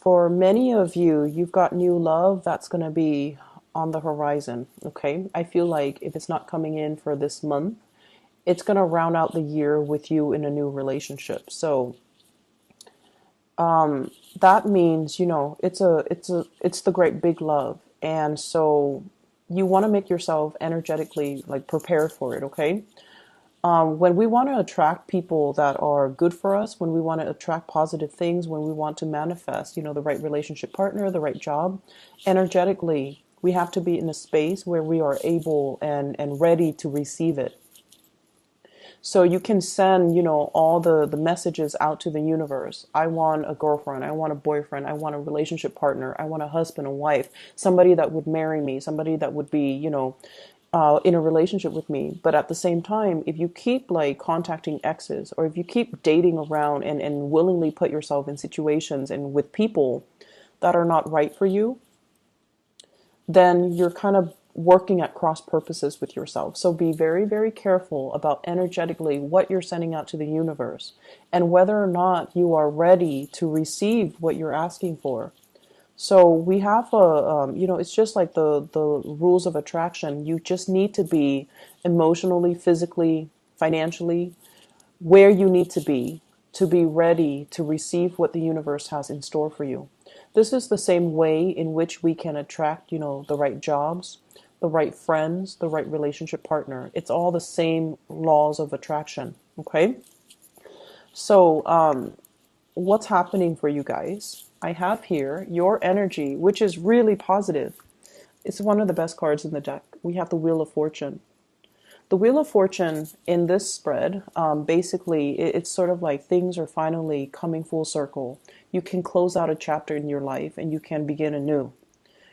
For many of you, you've got new love that's going to be on the horizon. Okay. I feel like if it's not coming in for this month, it's going to round out the year with you in a new relationship. So that means, it's the great big love. And so you want to make yourself energetically like prepared for it. Okay. When we want to attract people that are good for us, when we want to attract positive things, when we want to manifest, the right relationship partner, the right job, energetically, we have to be in a space where we are able and ready to receive it. So you can send, all the messages out to the universe. I want a girlfriend. I want a boyfriend. I want a relationship partner. I want a husband, a wife, somebody that would marry me, somebody that would be, in a relationship with me. But at the same time, if you keep like contacting exes, or if you keep dating around and willingly put yourself in situations and with people that are not right for you, then you're kind of working at cross purposes with yourself. So be very, very careful about energetically what you're sending out to the universe and whether or not you are ready to receive what you're asking for. So we have it's just like the rules of attraction. You just need to be emotionally, physically, financially where you need to be ready to receive what the universe has in store for you. This is the same way in which we can attract, the right jobs, the right friends, the right relationship partner. It's all the same laws of attraction. Okay. So, what's happening for you guys? I have here your energy, which is really positive. It's one of the best cards in the deck. We have the Wheel of Fortune. The Wheel of Fortune in this spread, basically, it's sort of like things are finally coming full circle. You can close out a chapter in your life and you can begin anew.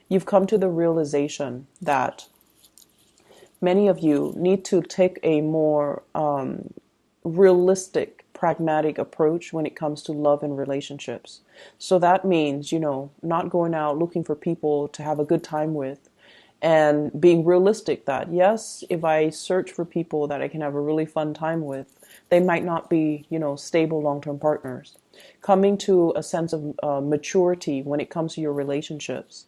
You've come to the realization that many of you need to take a more realistic, pragmatic approach when it comes to love and relationships. So that means, not going out looking for people to have a good time with, and being realistic that, yes, if I search for people that I can have a really fun time with, they might not be, stable long-term partners. Coming to a sense of maturity when it comes to your relationships.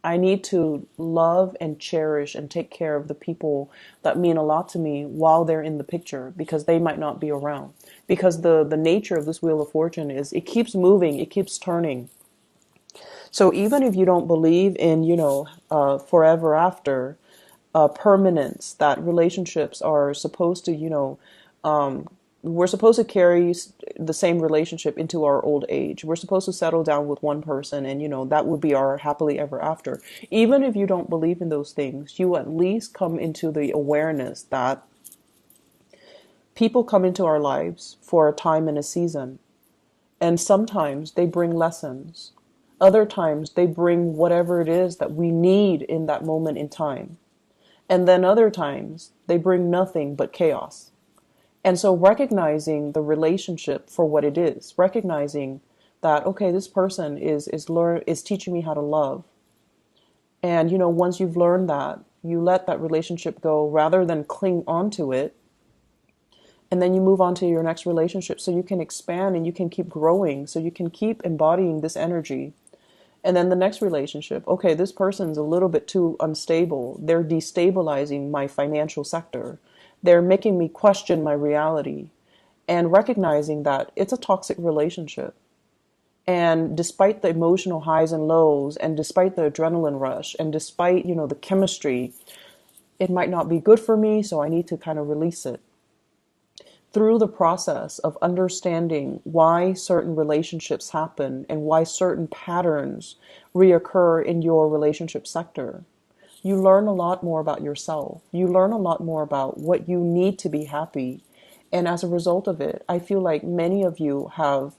I need to love and cherish and take care of the people that mean a lot to me while they're in the picture, because they might not be around. Because the nature of this Wheel of Fortune is it keeps moving, it keeps turning. So even if you don't believe in, forever after, permanence, that relationships are supposed to, we're supposed to carry the same relationship into our old age. We're supposed to settle down with one person and, that would be our happily ever after. Even if you don't believe in those things, you at least come into the awareness that people come into our lives for a time and a season. And sometimes they bring lessons. Other times they bring whatever it is that we need in that moment in time. And then other times they bring nothing but chaos. And so recognizing the relationship for what it is, recognizing that, okay, this person is teaching me how to love. And, once you've learned that, you let that relationship go rather than cling onto it. And then you move on to your next relationship so you can expand and you can keep growing, so you can keep embodying this energy. And then the next relationship, okay, this person's a little bit too unstable. They're destabilizing my financial sector. They're making me question my reality, and recognizing that it's a toxic relationship. And despite the emotional highs and lows, and despite the adrenaline rush, and despite, the chemistry, it might not be good for me, so I need to kind of release it. Through the process of understanding why certain relationships happen and why certain patterns reoccur in your relationship sector, you learn a lot more about yourself. You learn a lot more about what you need to be happy. And as a result of it, I feel like many of you have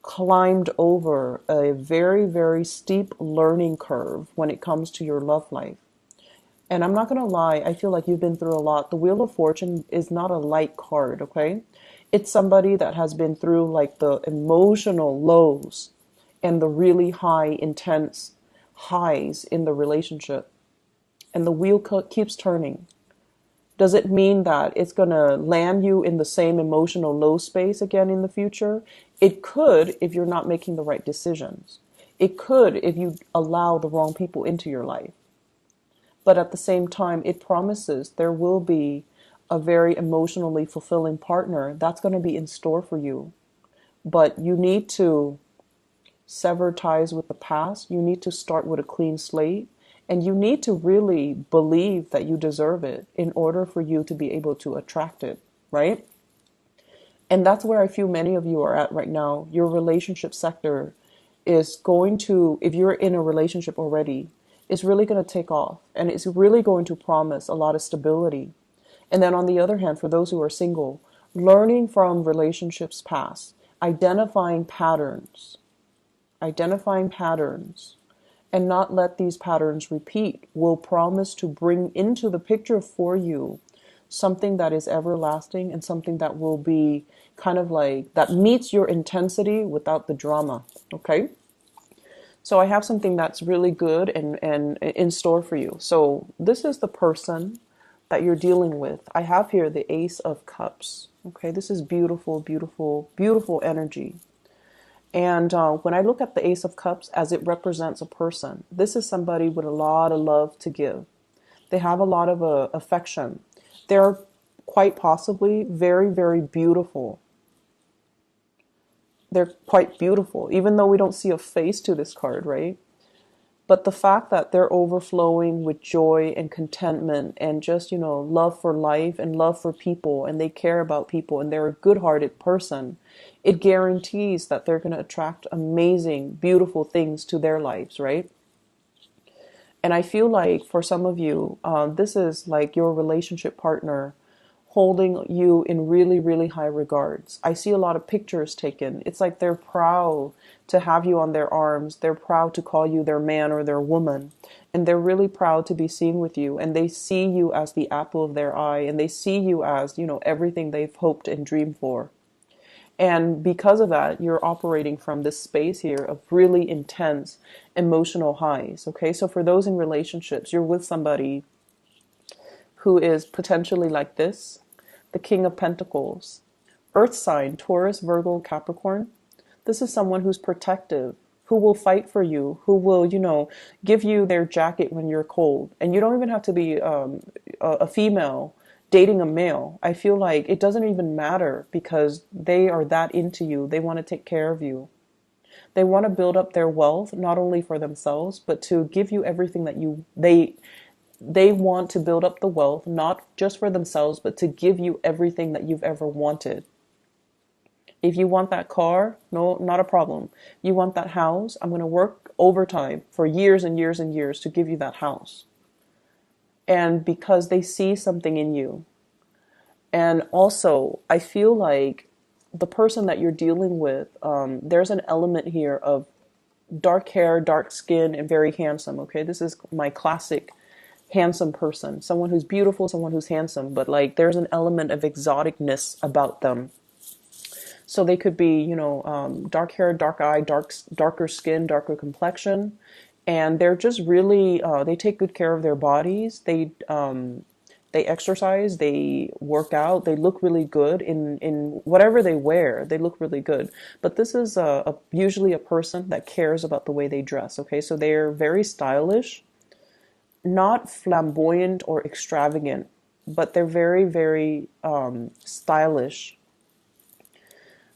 climbed over a very, very steep learning curve when it comes to your love life. And I'm not going to lie, I feel like you've been through a lot. The Wheel of Fortune is not a light card, okay? It's somebody that has been through like the emotional lows and the really high, intense highs in the relationship. And the wheel keeps turning. Does it mean that it's going to land you in the same emotional low space again in the future? It could if you're not making the right decisions. It could if you allow the wrong people into your life. But at the same time, it promises there will be a very emotionally fulfilling partner that's going to be in store for you. But you need to sever ties with the past. You need to start with a clean slate. And you need to really believe that you deserve it in order for you to be able to attract it, right? And that's where I feel many of you are at right now. Your relationship sector is going to, if you're in a relationship already, it's really going to take off. And it's really going to promise a lot of stability. And then on the other hand, for those who are single, learning from relationships past, identifying patterns, and not let these patterns repeat will promise to bring into the picture for you something that is everlasting and something that will be kind of like that meets your intensity without the drama. Okay, so I have something that's really good and in store for you. So this is the person that you're dealing with. I have here the Ace of Cups. Okay, this is beautiful, beautiful, beautiful energy. And when I look at the Ace of Cups as it represents a person, this is somebody with a lot of love to give. They have a lot of affection. They're quite possibly very, very beautiful. They're quite beautiful, even though we don't see a face to this card, right? But the fact that they're overflowing with joy and contentment and just, love for life and love for people, and they care about people and they're a good-hearted person, it guarantees that they're going to attract amazing, beautiful things to their lives, right? And I feel like for some of you, this is like your relationship partner holding you in really, really high regards. I see a lot of pictures taken. It's like they're proud to have you on their arms. They're proud to call you their man or their woman. And they're really proud to be seen with you. And they see you as the apple of their eye. And they see you as, everything they've hoped and dreamed for. And because of that, you're operating from this space here of really intense emotional highs. Okay, so for those in relationships, you're with somebody who is potentially like this. The King of Pentacles, Earth sign, Taurus, Virgo, Capricorn. This is someone who's protective, who will fight for you, who will, give you their jacket when you're cold. And you don't even have to be a female dating a male. I feel like it doesn't even matter because they are that into you. They want to take care of you. They want to build up their wealth, not only for themselves, but to give you everything that they want to build up the wealth, not just for themselves, but to give you everything that you've ever wanted. If you want that car, no, not a problem. You want that house, I'm going to work overtime for years and years and years to give you that house. And because they see something in you. And also, I feel like the person that you're dealing with, there's an element here of dark hair, dark skin, and very handsome. Okay, this is my classic handsome person, someone who's beautiful, someone who's handsome, but like there's an element of exoticness about them. So they could be, dark hair, dark eye, darker skin, darker complexion, and they're just really, they take good care of their bodies. They exercise, they work out, they look really good in whatever they wear. They look really good. But this is usually a person that cares about the way they dress. Okay, so they're very stylish. Not flamboyant or extravagant, but they're very, very stylish.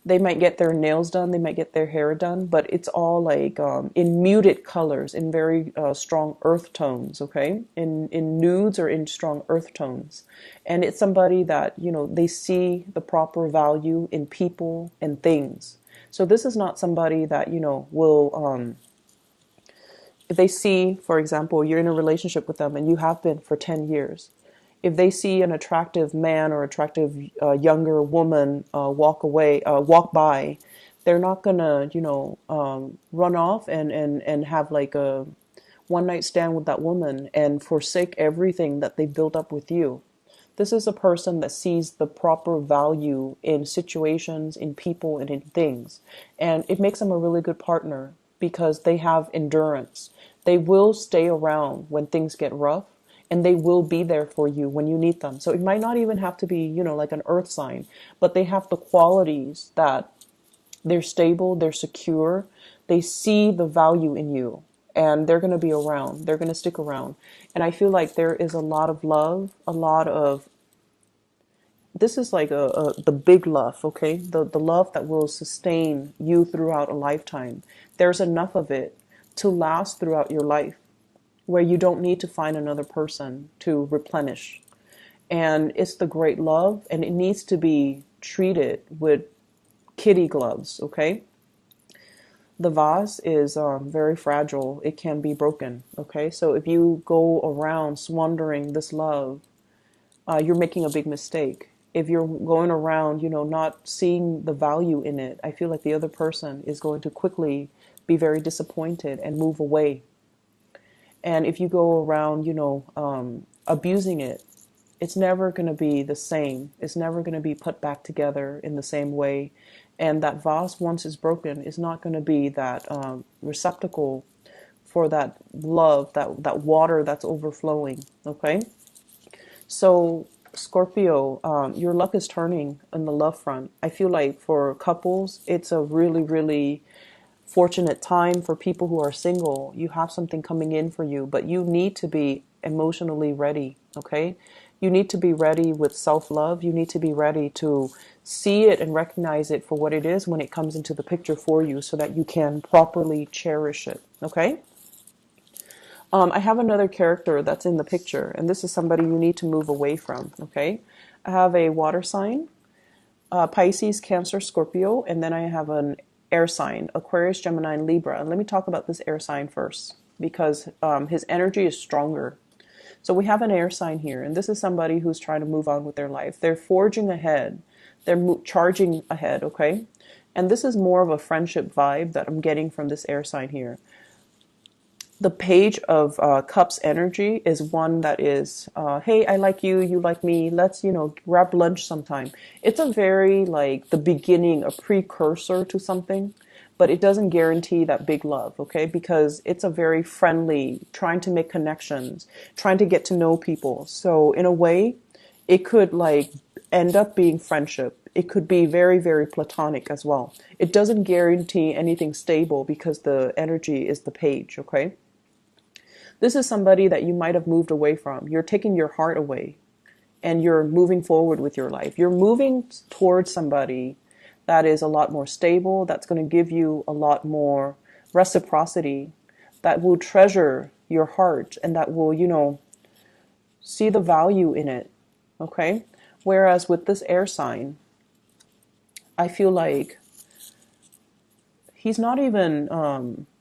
They might get their nails done, they might get their hair done, but it's all like in muted colors, in very strong earth tones, okay? In nudes or in strong earth tones. And it's somebody that, they see the proper value in people and things. So this is not somebody that, will... If they see, for example, you're in a relationship with them and you have been for 10 years, if they see an attractive man or attractive younger woman walk by, they're not gonna, run off and have like a one night stand with that woman and forsake everything that they built up with you. This is a person that sees the proper value in situations, in people, and in things. And it makes them a really good partner because they have endurance. They will stay around when things get rough, and they will be there for you when you need them. So it might not even have to be, like an earth sign, but they have the qualities that They're stable, they're secure, they see the value in you, and they're going to be around. They're going to stick around. And I feel like there is a lot of love, a lot of, this is like the big love, okay? The love that will sustain you throughout a lifetime. There's enough of it to last throughout your life, where you don't need to find another person to replenish. And it's the great love, and it needs to be treated with kitty gloves, okay? The vase is very fragile. It can be broken, okay? So if you go around squandering this love, you're making a big mistake. If you're going around, not seeing the value in it, I feel like the other person is going to quickly be very disappointed and move away. And if you go around, abusing it, it's never going to be the same. It's never going to be put back together in the same way. And that vase, once it's broken, is not going to be that receptacle for that love, that water that's overflowing. Okay? So, Scorpio, your luck is turning on the love front. I feel like for couples, it's a really, really fortunate time. For people who are single, you have something coming in for you, but you need to be emotionally ready, okay? You need to be ready with self-love. You need to be ready to see it and recognize it for what it is when it comes into the picture for you, so that you can properly cherish it, okay? I have another character that's in the picture, and this is somebody you need to move away from, okay? I have a water sign, Pisces, Cancer, Scorpio, and then I have an air sign, Aquarius, Gemini, and Libra. And let me talk about this air sign first, because his energy is stronger. So we have an air sign here, and this is somebody who's trying to move on with their life. They're forging ahead. They're charging ahead, okay? And this is more of a friendship vibe that I'm getting from this air sign here. The Page of Cups energy is one that is, hey, I like you, you like me, let's, grab lunch sometime. It's a very, like, the beginning, a precursor to something, but it doesn't guarantee that big love, okay? Because it's a very friendly, trying to make connections, trying to get to know people. So in a way, it could, like, end up being friendship. It could be very, very platonic as well. It doesn't guarantee anything stable because the energy is the Page, okay? This is somebody that you might have moved away from. You're taking your heart away and you're moving forward with your life. You're moving towards somebody that is a lot more stable, that's going to give you a lot more reciprocity, that will treasure your heart, and that will, see the value in it. Okay? Whereas with this air sign, I feel like he's not even,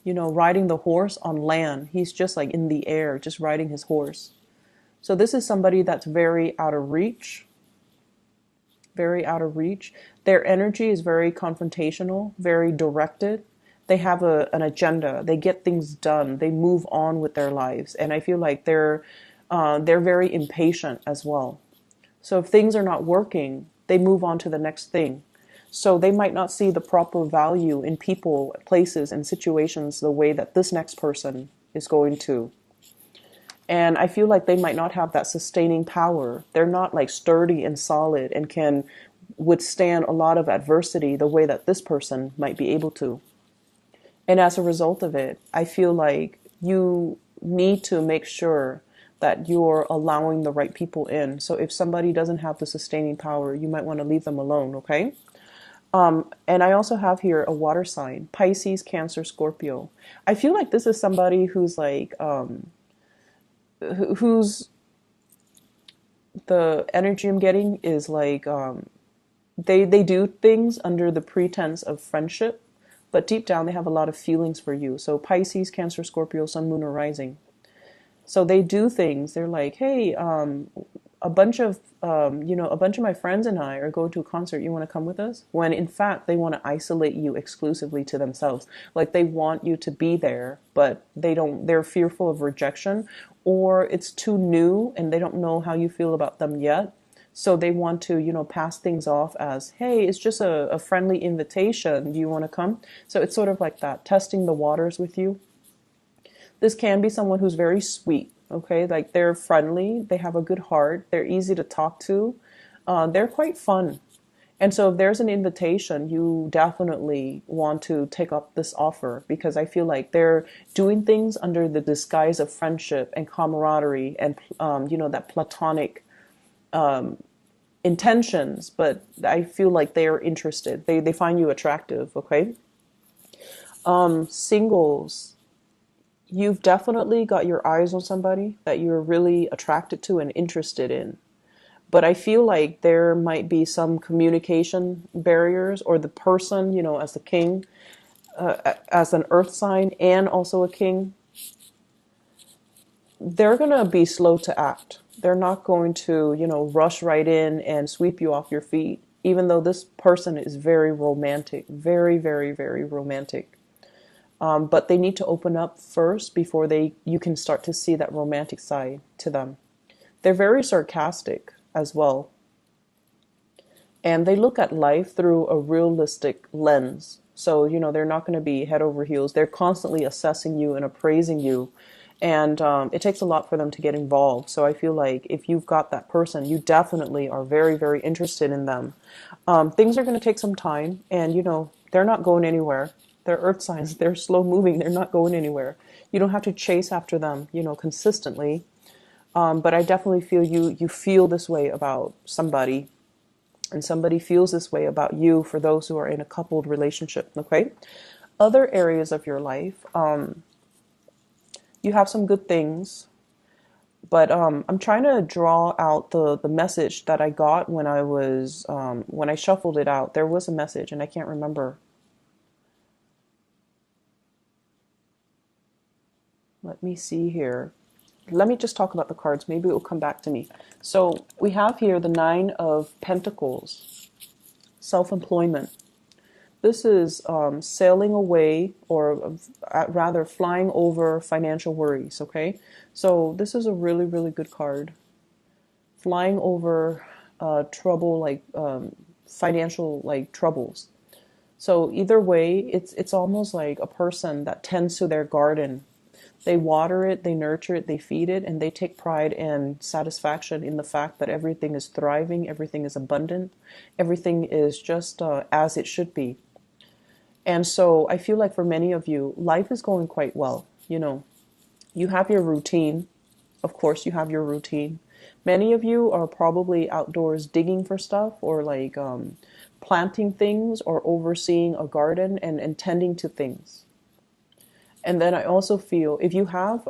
riding the horse on land. He's just like in the air, just riding his horse. So this is somebody that's very out of reach. Very out of reach. Their energy is very confrontational, very directed. They have an agenda. They get things done. They move on with their lives. And I feel like they're very impatient as well. So if things are not working, they move on to the next thing. So they might not see the proper value in people, places, and situations the way that this next person is going to. And I feel like they might not have that sustaining power. They're not like sturdy and solid and can withstand a lot of adversity the way that this person might be able to. And as a result of it, I feel like you need to make sure that you're allowing the right people in. So if somebody doesn't have the sustaining power, you might want to leave them alone, okay? And I also have here a water sign, Pisces, Cancer, Scorpio. I feel like this is somebody who's like, who's, the energy I'm getting is like, they do things under the pretense of friendship, but deep down they have a lot of feelings for you. So Pisces, Cancer, Scorpio, Sun, Moon, or Rising. So they do things. They're like, hey, a bunch of my friends and I are going to a concert. You want to come with us? When in fact, they want to isolate you exclusively to themselves. Like they want you to be there, but they're fearful of rejection, or it's too new and they don't know how you feel about them yet. So they want to, pass things off as, hey, it's just a friendly invitation. Do you want to come? So it's sort of like that, testing the waters with you. This can be someone who's very sweet, okay? Like they're friendly, they have a good heart, they're easy to talk to, they're quite fun. And so if there's an invitation, you definitely want to take up this offer, because I feel like they're doing things under the disguise of friendship and camaraderie and, that platonic intentions. But I feel like they are interested. They find you attractive, okay? Singles, you've definitely got your eyes on somebody that you're really attracted to and interested in. But I feel like there might be some communication barriers, or the person, as the king, as an earth sign and also a king, they're going to be slow to act. They're not going to, rush right in and sweep you off your feet, even though this person is very romantic, very, very, very romantic. But they need to open up first before you can start to see that romantic side to them. They're very sarcastic as well. And they look at life through a realistic lens. So, they're not going to be head over heels. They're constantly assessing you and appraising you. And it takes a lot for them to get involved. So I feel like if you've got that person, you definitely are very, very interested in them. Things are going to take some time. And, they're not going anywhere. They're earth signs. They're slow moving. They're not going anywhere. You don't have to chase after them, consistently. But I definitely feel you feel this way about somebody, and somebody feels this way about you for those who are in a coupled relationship, okay? Other areas of your life, you have some good things, but I'm trying to draw out the message that I got when I shuffled it out. There was a message, and I can't remember. Let me see here. Let me just talk about the cards. Maybe it will come back to me. So we have here the Nine of Pentacles, self-employment. This is sailing away, or rather flying over financial worries, okay? So this is a really, really good card. Flying over trouble, like financial troubles. So either way, it's almost like a person that tends to their garden. They water it, they nurture it, they feed it, and they take pride and satisfaction in the fact that everything is thriving, everything is abundant, everything is just as it should be. And so I feel like for many of you, life is going quite well. You have your routine. Of course, you have your routine. Many of you are probably outdoors digging for stuff, or planting things, or overseeing a garden and tending to things. And then I also feel if you have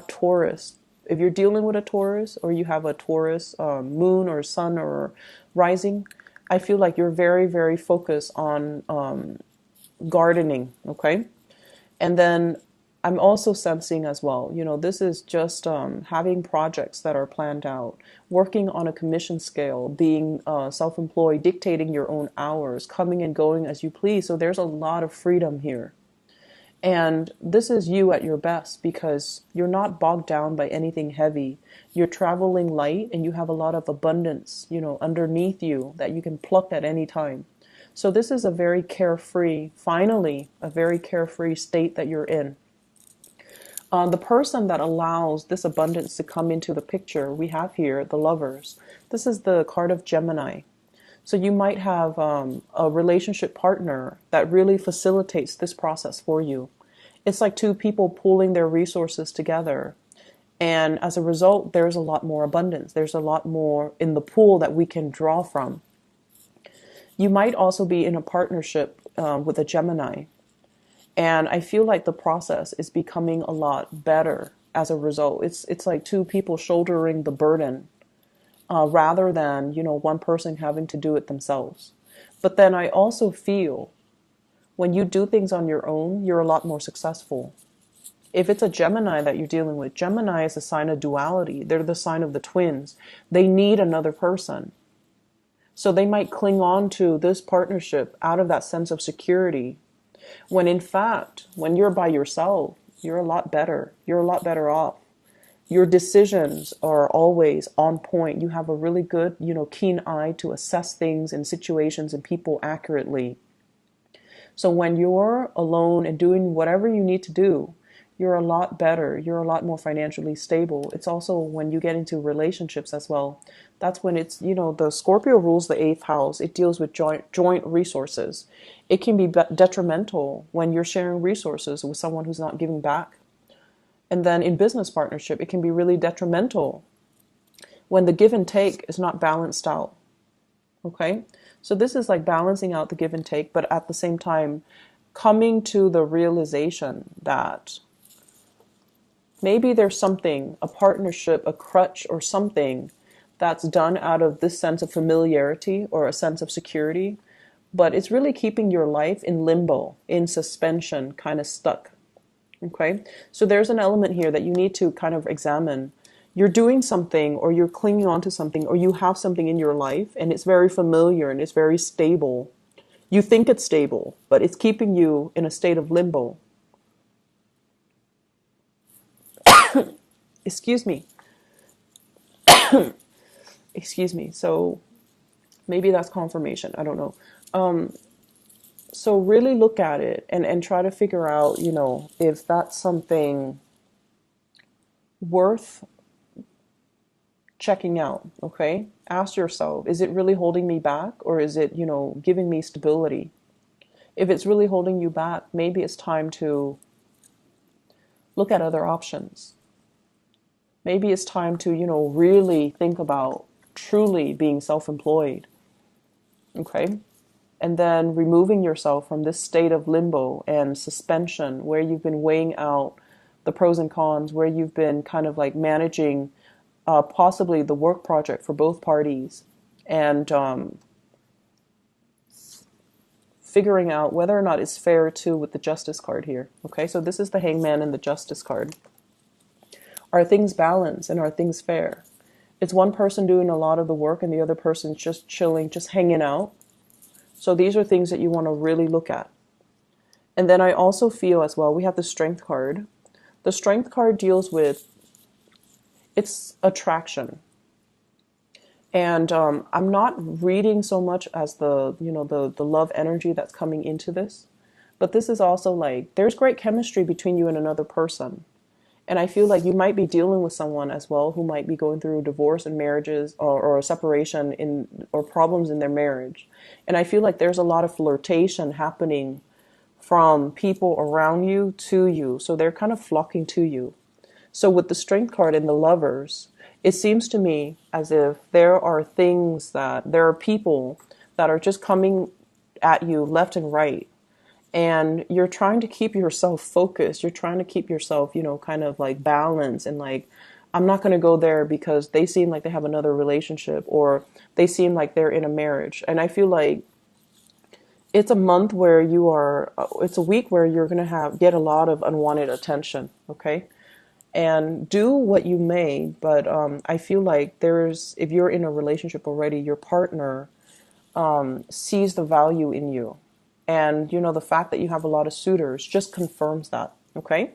Taurus, if you're dealing with a Taurus, or you have a Taurus moon or sun or rising, I feel like you're very, very focused on gardening, okay? And then I'm also sensing as well, this is just having projects that are planned out, working on a commission scale, being self-employed, dictating your own hours, coming and going as you please. So there's a lot of freedom here. And this is you at your best, because you're not bogged down by anything heavy. You're traveling light, and you have a lot of abundance, underneath you that you can pluck at any time. So this is a very carefree, finally, a very carefree state that you're in. The person that allows this abundance to come into the picture, we have here the Lovers. This is the card of Gemini. So you might have a relationship partner that really facilitates this process for you. It's like two people pooling their resources together. And as a result, there's a lot more abundance. There's a lot more in the pool that we can draw from. You might also be in a partnership with a Gemini. And I feel like the process is becoming a lot better as a result. It's like two people shouldering the burden. Rather than, one person having to do it themselves. But then I also feel when you do things on your own, you're a lot more successful. If it's a Gemini that you're dealing with, Gemini is a sign of duality. They're the sign of the twins. They need another person. So they might cling on to this partnership out of that sense of security. When in fact, when you're by yourself, you're a lot better. You're a lot better off. Your decisions are always on point. You have a really good, keen eye to assess things and situations and people accurately. So when you're alone and doing whatever you need to do, you're a lot better. You're a lot more financially stable. It's also when you get into relationships as well. That's when it's, the Scorpio rules the eighth house. It deals with joint resources. It can be detrimental when you're sharing resources with someone who's not giving back. And then in business partnership, it can be really detrimental when the give and take is not balanced out. Okay? So this is like balancing out the give and take, but at the same time, coming to the realization that maybe there's something, a partnership, a crutch, or something that's done out of this sense of familiarity or a sense of security, but it's really keeping your life in limbo, in suspension, kind of stuck. Okay? So there's an element here that you need to kind of examine. You're doing something, or you're clinging on to something, or you have something in your life and it's very familiar and it's very stable. You think it's stable, but it's keeping you in a state of limbo. Excuse me. Excuse me. So maybe that's confirmation. I don't know. So really look at it and try to figure out, if that's something worth checking out. Okay? Ask yourself, is it really holding me back, or is it, giving me stability? If it's really holding you back, maybe it's time to look at other options. Maybe it's time to, really think about truly being self-employed. Okay? And then removing yourself from this state of limbo and suspension where you've been weighing out the pros and cons, where you've been kind of like managing possibly the work project for both parties, and figuring out whether or not it's fair too with the Justice card here. Okay, so this is the Hangman and the Justice card. Are things balanced and are things fair? It's one person doing a lot of the work and the other person's just chilling, just hanging out. So these are things that you want to really look at. And then I also feel as well, we have the Strength card. The Strength card deals with, it's attraction. And I'm not reading so much as the love energy that's coming into this. But this is also like, there's great chemistry between you and another person. And I feel like you might be dealing with someone as well who might be going through divorce and marriages, or a separation or problems in their marriage. And I feel like there's a lot of flirtation happening from people around you to you. So they're kind of flocking to you. So with the Strength card and the Lovers, it seems to me as if there are people that are just coming at you left and right. And you're trying to keep yourself focused. You're trying to keep yourself, kind of like balanced, and like, I'm not going to go there because they seem like they have another relationship, or they seem like they're in a marriage. And I feel like it's a month where it's a week where you're going to get a lot of unwanted attention. Okay. And do what you may, but I feel like if you're in a relationship already, your partner sees the value in you. And, the fact that you have a lot of suitors just confirms that. Okay.